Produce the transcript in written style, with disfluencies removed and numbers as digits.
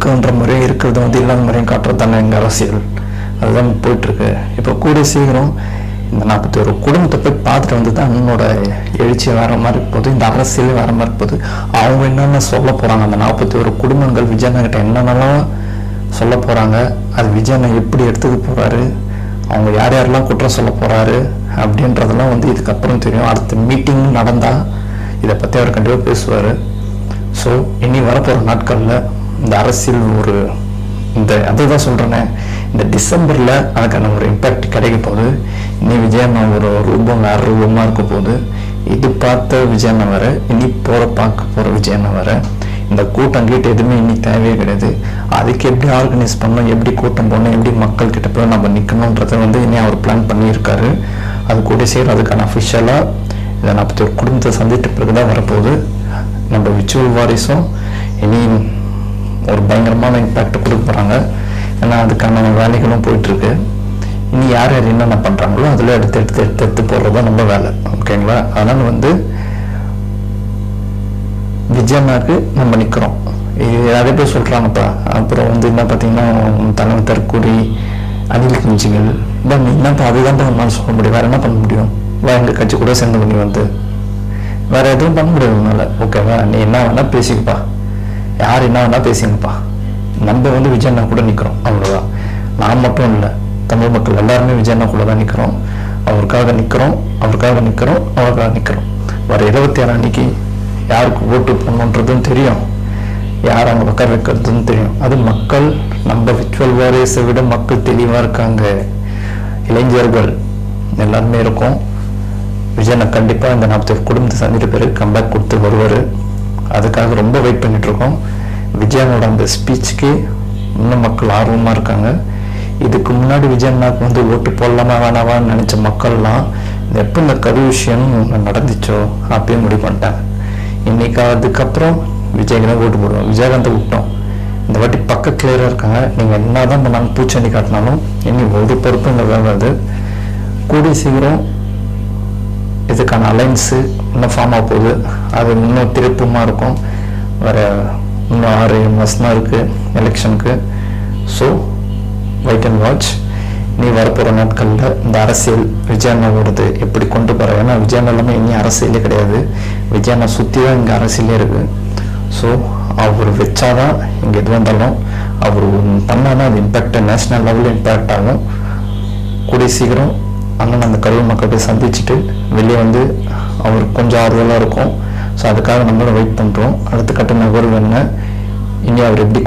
இருக்குன்ற முறையும் இருக்கிறது வந்து இல்லாத முறையும் காட்டுறது தானே எங்கள் அரசியல். அதுதான் போயிட்டுருக்கு. இப்போ கூட சீக்கிரம் இந்த 41 குடும்பத்தை போய் பார்த்துட்டு வந்து தான் அண்ணனோட எழுச்சி வேற மாதிரி போகுது, இந்த அரசியலே வேற மாதிரி போகுது. அவங்க என்னென்ன சொல்ல போகிறாங்க, அந்த 41 குடும்பங்கள் விஜயண்ணகிட்ட என்னென்னலாம் சொல்ல போகிறாங்க, அது விஜயண்ணா எப்படி எடுத்துக்க போகிறாரு, அவங்க யார் யாரெல்லாம் குற்றம் சொல்ல போகிறாரு அப்படின்றதெல்லாம் வந்து இதுக்கப்புறம் தெரியும். அடுத்த மீட்டிங் நடந்தால் இதை பற்றி அவர் கண்டிப்பாக பேசுவார். ஸோ இனி வரப்போகிற நாட்களில் இந்த அரசியல் அதுதான் சொல்கிறேனே, இந்த டிசம்பரில் அதுக்கான ஒரு இம்பேக்ட் கிடைக்க போகுது. இனி விஜயண்ணா ஒரு ரூபம் வேறு ரூபமாக இருக்க போகுது. இது பார்த்த விஜயண்ணா வேறு, இனி பார்க்க போகிற விஜயண்ணா வேறு. இந்த கூட்டம் கீட்டு எதுவுமே இனி தேவையே கிடையாது. அதுக்கு எப்படி ஆர்கனைஸ் பண்ணணும், எப்படி கூட்டம் போடணும், எப்படி மக்கள்கிட்ட போய் நம்ம நிற்கணுன்றதை வந்து இனி அவர் பிளான் பண்ணியிருக்காரு. அது கூட சேர அதுக்கான அஃபிஷியலாக இதை 41 குடும்பத்தை சந்தித்த பிறகு தான் வரப்போகுது. நம்ம விர்ச்சுவல் வாரிசும் இனி ஒரு பயங்கரமான இம்பேக்ட் கொடுக்க போகிறாங்க. ஏன்னா அதுக்கான வேலைகளும் போயிட்டுருக்கு. இனி யார் யார் என்னென்ன பண்ணுறாங்களோ அதில் எடுத்து போடுறது தான் நம்ம வேலை. ஓகேங்களா? அதனால் வந்து விஜயண்ணாக்கு நம்ம நிற்கிறோம். இது நிறைய பேர் சொல்கிறாங்கப்பா. அப்புறம் வந்து என்ன பார்த்தீங்கன்னா தலைவர் தற்கூரி அணில் குஞ்சுகள் தான் என்னப்பா, அதுதான் உன்னால் சொல்ல முடியும். வேறு என்ன பண்ண முடியும்? எங்கள் கட்சி கூட சேர்ந்து பண்ணி வந்து வேறு எதுவும் பண்ண முடியாது உன்னால். ஓகேவா? நீ என்ன வேணால் பேசிக்கப்பா, யார் என்ன வேணால் பேசிங்கப்பா. நம்ம வந்து விஜயண்ணா கூட நிற்கிறோம், அவ்வளோதான். நான் மட்டும் இல்லை, தமிழ் மக்கள் எல்லாருமே விஜயண்ணா கூட தான் நிற்கிறோம். அவருக்காக நிற்கிறோம். வர 26 அன்னைக்கு யாருக்கு ஓட்டு போடணுன்றதும் தெரியும், யார் அங்கே உட்கார வைக்கிறதுன்னு தெரியும். அது மக்கள் நம்ம விர்ச்சுவல் வாரியஸை விட மக்கள் தெளிவாக இருக்காங்க. இளைஞர்கள் எல்லாருமே இருக்கும். விஜயண்ணா கண்டிப்பாக இந்த 41 குடும்பத்தை சந்தித்த பிறகு கம்பேக் கொடுத்து வருவார். அதுக்காக ரொம்ப வெயிட் பண்ணிகிட்ருக்கோம். விஜயனோட அந்த ஸ்பீச்சுக்கு இன்னும் மக்கள் ஆர்வமாக இருக்காங்க. இதுக்கு முன்னாடி விஜயண்ணாக்கு வந்து ஓட்டு போடலாமா வேணாவான்னு நினச்ச மக்கள்லாம் எப்போ இந்த கரு விஷயம் நடந்துச்சோ அப்பயே முடிவு பண்ணிட்டாங்க. இன்னைக்கு அதுக்கப்புறம் விஜய்க்கு தான் ஓட்டு போடுவோம். விஜயகாந்தை விட்டோம். இந்த வாட்டி பக்கம் கிளியராக இருக்காங்க. நீங்கள் என்ன தான் பண்ணாலும் பூச்செண்டி காட்டினாலும் இனி ஒரு பொறுப்பு இங்கே வேகாது. கூடி சீக்கிரம் இதுக்கான அலைன்ஸு இன்னும் ஃபார்ம் ஆக போகுது. அது இன்னும் திருப்பமாக இருக்கும். வேறு இன்னும் 6 மாதம் தான் இருக்குது எலெக்ஷனுக்கு. So wait and watch. நீ வரப்போகிற நாட்களில் இந்த அரசியல் விஜயண்ணாவோடது எப்படி கொண்டு போகிற. ஏன்னா விஜயண்ணா எல்லாமே இனி அரசியலே கிடையாது. விஜயண்ணா சுற்றி தான் இங்கே அரசியலே இருக்குது. ஸோ அவர் வச்சாதான் இங்கே எது வந்தாலும் அவர் பண்ணாதான் அது இம்பேக்ட் நேஷ்னல் லெவலில் இம்பேக்ட் ஆகும். கூடிய சீக்கிரம் அண்ணன் அந்த கருவூர் மக்கள் போய் சந்திச்சுட்டு வெளியே வந்து அவர் கொஞ்சம் ஆறுதலாக இருக்கும். ஸோ அதுக்காக நம்மளும் வெயிட் பண்ணுறோம். அடுத்த கட்ட நகர்வு என்ன, இனி அவர் எப்படி